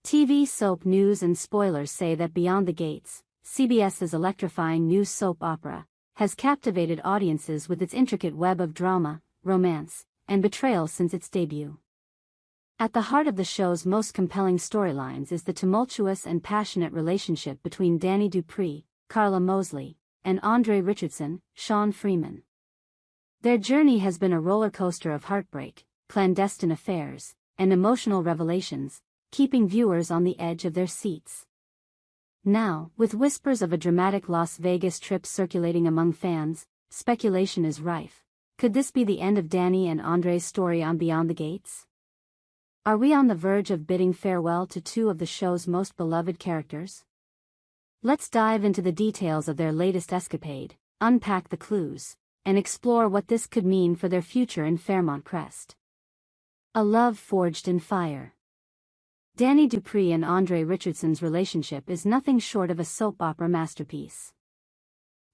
TV soap news and spoilers say that Beyond the Gates, CBS's electrifying new soap opera, has captivated audiences with its intricate web of drama, romance, and betrayal since its debut. At the heart of the show's most compelling storylines is the tumultuous and passionate relationship between Dani Karla Mosley, and Andre Richardson, Sean Freeman. Their journey has been a roller coaster of heartbreak, clandestine affairs, and emotional revelations, keeping viewers on the edge of their seats. Now, with whispers of a dramatic Las Vegas trip circulating among fans, speculation is rife. Could this be the end of Dani and Andre's story on Beyond the Gates? Are we on the verge of bidding farewell to two of the show's most beloved characters? Let's dive into the details of their latest escapade, unpack the clues, and explore what this could mean for their future in Fairmont Crest. A love forged in fire. Dani and Andre Richardson's relationship is nothing short of a soap opera masterpiece.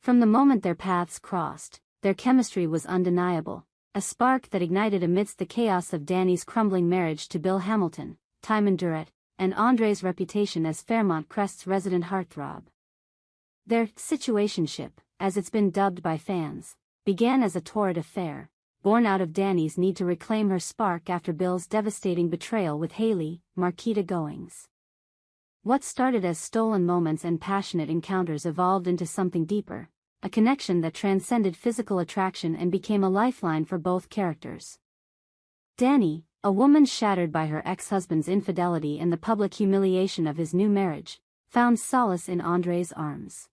From the moment their paths crossed, their chemistry was undeniable, a spark that ignited amidst the chaos of Dani's crumbling marriage to Bill Hamilton, Timon Durrett, and Andre's reputation as Fairmont Crest's resident heartthrob. Their situationship, as it's been dubbed by fans, began as a torrid affair, born out of Dani's need to reclaim her spark after Bill's devastating betrayal with Haley, Marquita Goings. What started as stolen moments and passionate encounters evolved into something deeper, a connection that transcended physical attraction and became a lifeline for both characters. Dani, a woman shattered by her ex-husband's infidelity and the public humiliation of his new marriage, found solace in Andre's arms.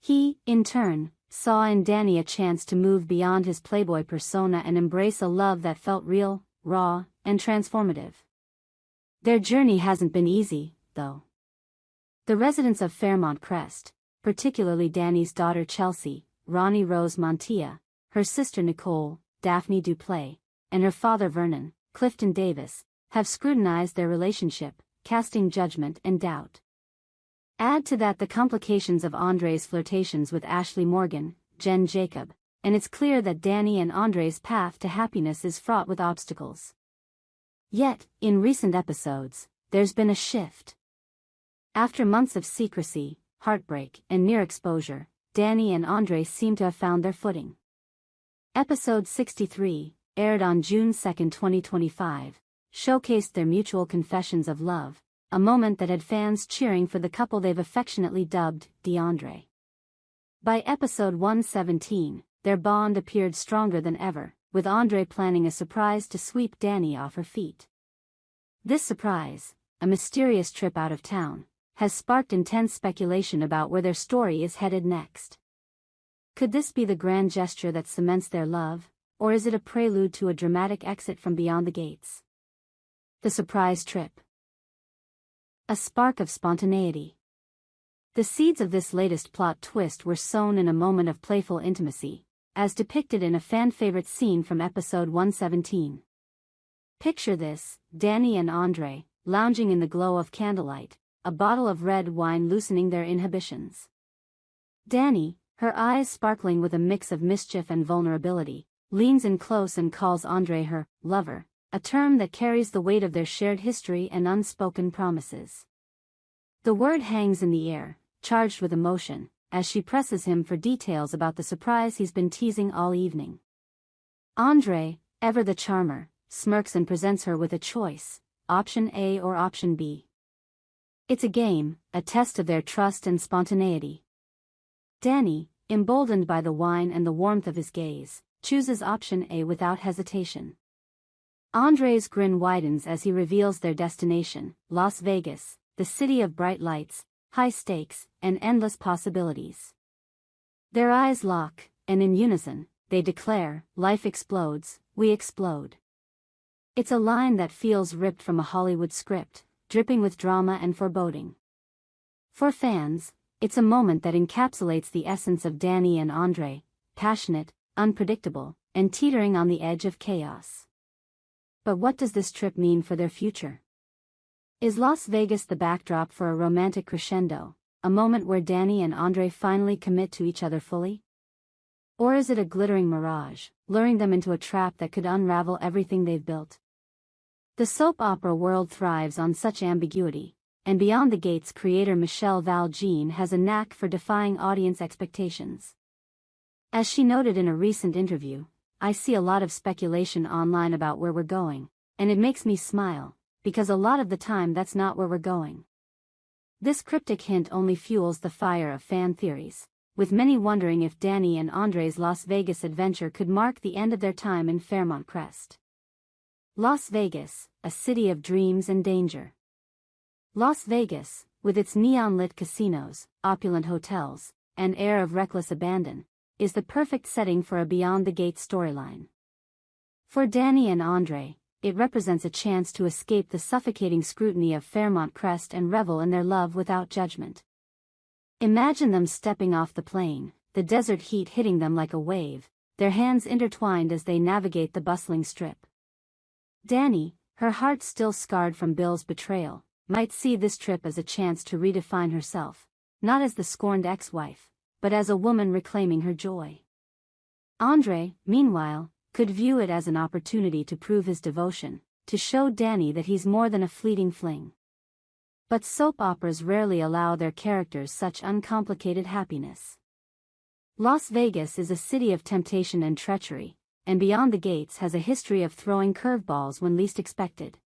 He, in turn, saw in Dani a chance to move beyond his playboy persona and embrace a love that felt real, raw, and transformative. Their journey hasn't been easy, though. The residents of Fairmont Crest, particularly Dani's daughter Chelsea, Ronnie Rose Montilla, her sister Nicole, Daphne Duplay, and her father Vernon, Clifton Davis, have scrutinized their relationship, casting judgment and doubt. Add to that the complications of Andre's flirtations with Ashley Morgan, Jen Jacob, and it's clear that Dani and Andre's path to happiness is fraught with obstacles. Yet, in recent episodes, there's been a shift. After months of secrecy, heartbreak, and near exposure, Dani and Andre seem to have found their footing. Episode 63, aired on June 2, 2025, showcased their mutual confessions of love, a moment that had fans cheering for the couple they've affectionately dubbed DeAndre. By episode 117, their bond appeared stronger than ever, with Andre planning a surprise to sweep Dani off her feet. This surprise, a mysterious trip out of town, has sparked intense speculation about where their story is headed next. Could this be the grand gesture that cements their love, or is it a prelude to a dramatic exit from Beyond the Gates? The surprise trip. A spark of spontaneity. The seeds of this latest plot twist were sown in a moment of playful intimacy, as depicted in a fan-favorite scene from episode 117. Picture this, Dani and Andre, lounging in the glow of candlelight, a bottle of red wine loosening their inhibitions. Dani, her eyes sparkling with a mix of mischief and vulnerability, leans in close and calls Andre her lover, a term that carries the weight of their shared history and unspoken promises. The word hangs in the air, charged with emotion, as she presses him for details about the surprise he's been teasing all evening. Andre, ever the charmer, smirks and presents her with a choice, option A or option B. It's a game, a test of their trust and spontaneity. Dani, emboldened by the wine and the warmth of his gaze, chooses option A without hesitation. Andre's grin widens as he reveals their destination, Las Vegas, the city of bright lights, high stakes, and endless possibilities. Their eyes lock, and in unison, they declare, "Life explodes, we explode." It's a line that feels ripped from a Hollywood script, dripping with drama and foreboding. For fans, it's a moment that encapsulates the essence of Dani and Andre, passionate, unpredictable, and teetering on the edge of chaos. But what does this trip mean for their future? Is Las Vegas the backdrop for a romantic crescendo, a moment where Dani and Andre finally commit to each other fully? Or is it a glittering mirage, luring them into a trap that could unravel everything they've built? The soap opera world thrives on such ambiguity, and Beyond the Gates creator Michelle Val-Jean has a knack for defying audience expectations. As she noted in a recent interview, "I see a lot of speculation online about where we're going, and it makes me smile, because a lot of the time that's not where we're going." This cryptic hint only fuels the fire of fan theories, with many wondering if Dany and Andre's Las Vegas adventure could mark the end of their time in Fairmont Crest. Las Vegas, a city of dreams and danger. Las Vegas, with its neon-lit casinos, opulent hotels, and air of reckless abandon, is the perfect setting for a Beyond the Gates storyline. For Dany and Andre, it represents a chance to escape the suffocating scrutiny of Fairmont Crest and revel in their love without judgment. Imagine them stepping off the plane, the desert heat hitting them like a wave, their hands intertwined as they navigate the bustling strip. Dany, her heart still scarred from Bill's betrayal, might see this trip as a chance to redefine herself, not as the scorned ex-wife, but as a woman reclaiming her joy. Andre, meanwhile, could view it as an opportunity to prove his devotion, to show Dany that he's more than a fleeting fling. But soap operas rarely allow their characters such uncomplicated happiness. Las Vegas is a city of temptation and treachery, and Beyond the Gates has a history of throwing curveballs when least expected.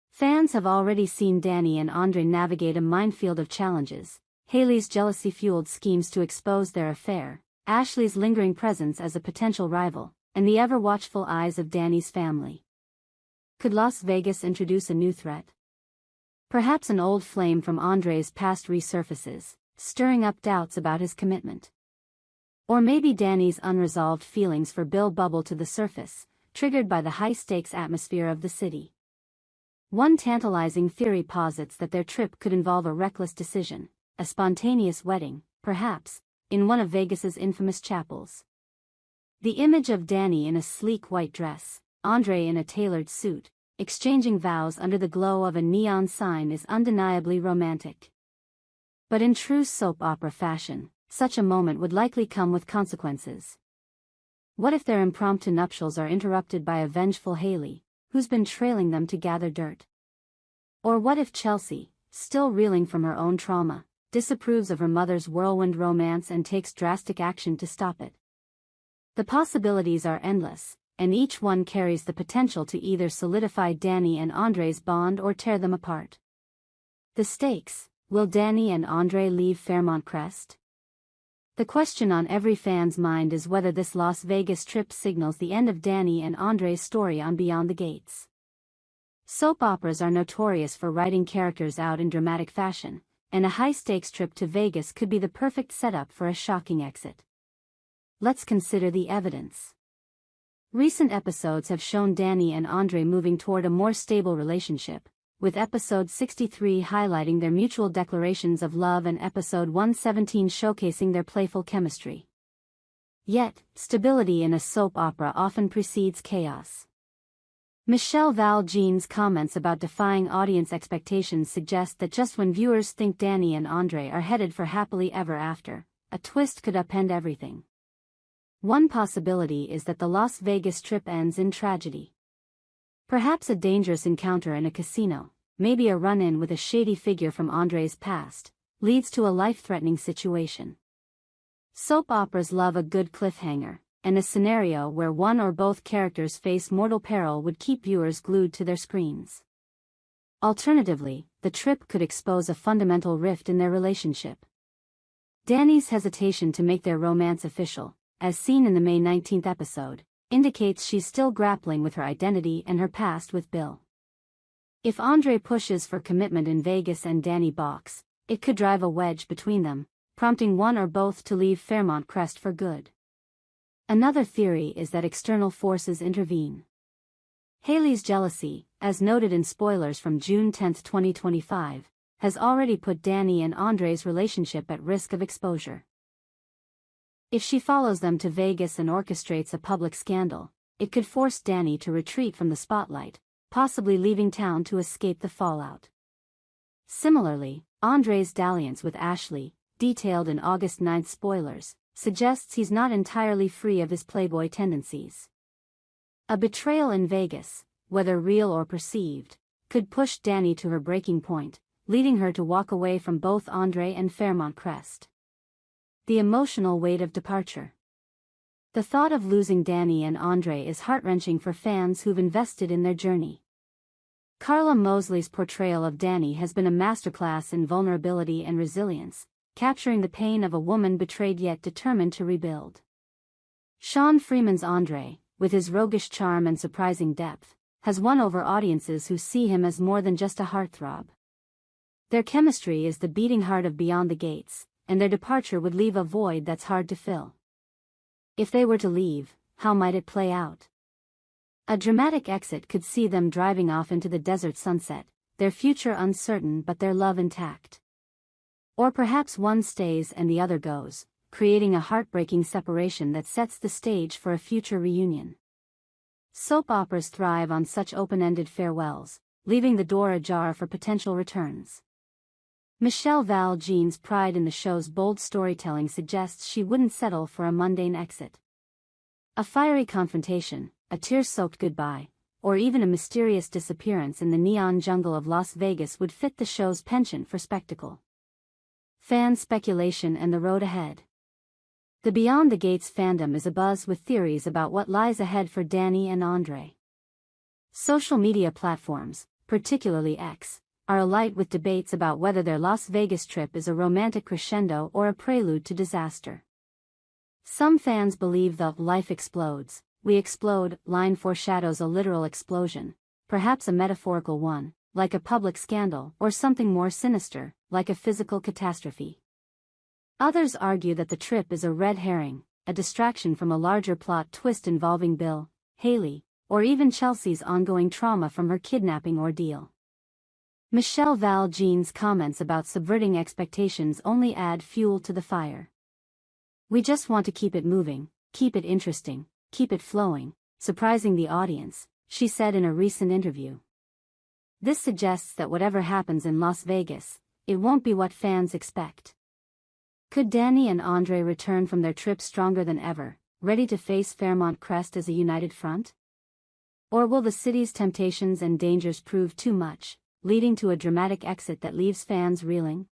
Fans have already seen Dany and Andre navigate a minefield of challenges: Hailey's jealousy-fueled schemes to expose their affair, Ashley's lingering presence as a potential rival, and the ever-watchful eyes of Dany's family. Could Las Vegas introduce a new threat? Perhaps an old flame from Andre's past resurfaces, stirring up doubts about his commitment. Or maybe Dany's unresolved feelings for Bill bubble to the surface, triggered by the high-stakes atmosphere of the city. One tantalizing theory posits that their trip could involve a reckless decision, a spontaneous wedding, perhaps, in one of Vegas's infamous chapels. The image of Dany in a sleek white dress, Andre in a tailored suit, exchanging vows under the glow of a neon sign is undeniably romantic. But in true soap opera fashion, such a moment would likely come with consequences. What if their impromptu nuptials are interrupted by a vengeful Hailey, who's been trailing them to gather dirt? Or what if Chelsea, still reeling from her own trauma, disapproves of her mother's whirlwind romance and takes drastic action to stop it? The possibilities are endless, and each one carries the potential to either solidify Dany and Andre's bond or tear them apart. The stakes: will Dany and Andre leave Fairmont Crest? The question on every fan's mind is whether this Las Vegas trip signals the end of Dany and Andre's story on Beyond the Gates. Soap operas are notorious for writing characters out in dramatic fashion, and a high-stakes trip to Vegas could be the perfect setup for a shocking exit. Let's consider the evidence. Recent episodes have shown Dany and Andre moving toward a more stable relationship, with episode 63 highlighting their mutual declarations of love and episode 117 showcasing their playful chemistry. Yet, stability in a soap opera often precedes chaos. Michelle Val-Jean's comments about defying audience expectations suggest that just when viewers think Dany and Andre are headed for happily ever after, a twist could upend everything. One possibility is that the Las Vegas trip ends in tragedy. Perhaps a dangerous encounter in a casino, maybe a run-in with a shady figure from Andre's past, leads to a life-threatening situation. Soap operas love a good cliffhanger, and a scenario where one or both characters face mortal peril would keep viewers glued to their screens. Alternatively, the trip could expose a fundamental rift in their relationship. Dany's hesitation to make their romance official, as seen in the May 19th episode, indicates she's still grappling with her identity and her past with Bill. If Andre pushes for commitment in Vegas and Dany balks, it could drive a wedge between them, prompting one or both to leave Fairmont Crest for good. Another theory is that external forces intervene. Hailey's jealousy, as noted in spoilers from June 10, 2025, has already put Dany and Andre's relationship at risk of exposure. If she follows them to Vegas and orchestrates a public scandal, it could force Dany to retreat from the spotlight, possibly leaving town to escape the fallout. Similarly, Andre's dalliance with Ashley, detailed in August 9th spoilers, suggests he's not entirely free of his playboy tendencies. A betrayal in Vegas, whether real or perceived, could push Dany to her breaking point, leading her to walk away from both Andre and Fairmont Crest. The emotional weight of departure. The thought of losing Dany and Andre is heart-wrenching for fans who've invested in their journey. Karla Mosley's portrayal of Dany has been a masterclass in vulnerability and resilience, capturing the pain of a woman betrayed yet determined to rebuild. Sean Freeman's Andre, with his roguish charm and surprising depth, has won over audiences who see him as more than just a heartthrob. Their chemistry is the beating heart of Beyond the Gates, and their departure would leave a void that's hard to fill. If they were to leave, how might it play out? A dramatic exit could see them driving off into the desert sunset, their future uncertain but their love intact. Or perhaps one stays and the other goes, creating a heartbreaking separation that sets the stage for a future reunion. Soap operas thrive on such open-ended farewells, leaving the door ajar for potential returns. Michelle Val Jean's pride in the show's bold storytelling suggests she wouldn't settle for a mundane exit. A fiery confrontation, a tear-soaked goodbye, or even a mysterious disappearance in the neon jungle of Las Vegas would fit the show's penchant for spectacle. Fan speculation and the road ahead. The Beyond the Gates fandom is abuzz with theories about what lies ahead for Dany and Andre. Social media platforms, particularly X, are alight with debates about whether their Las Vegas trip is a romantic crescendo or a prelude to disaster. Some fans believe the "life explodes, we explode" line foreshadows a literal explosion, perhaps a metaphorical one, like a public scandal, or something more sinister, like a physical catastrophe. Others argue that the trip is a red herring, a distraction from a larger plot twist involving Bill, Haley, or even Chelsea's ongoing trauma from her kidnapping ordeal. Michelle Val Jean's comments about subverting expectations only add fuel to the fire. "We just want to keep it moving, keep it interesting, keep it flowing, surprising the audience," she said in a recent interview. This suggests that whatever happens in Las Vegas, it won't be what fans expect. Could Dany and Andre return from their trip stronger than ever, ready to face Fairmont Crest as a united front? Or will the city's temptations and dangers prove too much, leading to a dramatic exit that leaves fans reeling?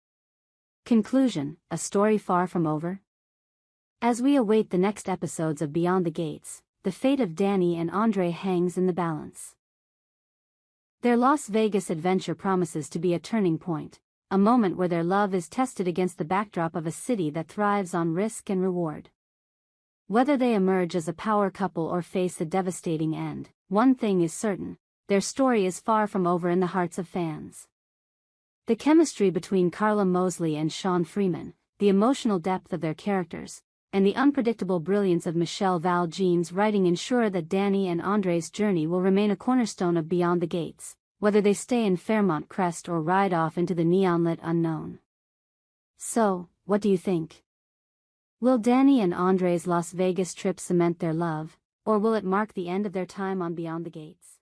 Conclusion: a story far from over? As we await the next episodes of Beyond the Gates, the fate of Dany and Andre hangs in the balance. Their Las Vegas adventure promises to be a turning point, a moment where their love is tested against the backdrop of a city that thrives on risk and reward. Whether they emerge as a power couple or face a devastating end, one thing is certain: their story is far from over in the hearts of fans. The chemistry between Karla Mosley and Sean Freeman, the emotional depth of their characters, and the unpredictable brilliance of Michelle Val Jean's writing ensure that Dany and Andre's journey will remain a cornerstone of Beyond the Gates, whether they stay in Fairmont Crest or ride off into the neon-lit unknown. So, what do you think? Will Dany and Andre's Las Vegas trip cement their love, or will it mark the end of their time on Beyond the Gates?